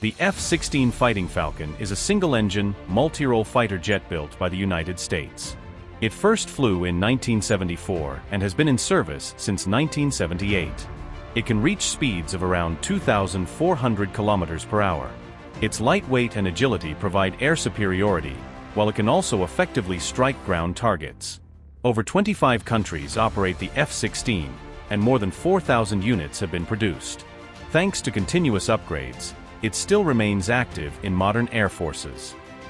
The F-16 Fighting Falcon is a single-engine, multirole fighter jet built by the United States. It first flew in 1974 and has been in service since 1978. It can reach speeds of around 2,400 kilometers per hour. Its lightweight and agility provide air superiority, while it can also effectively strike ground targets. Over 25 countries operate the F-16, and more than 4,000 units have been produced. Thanks to continuous upgrades, it still remains active in modern air forces.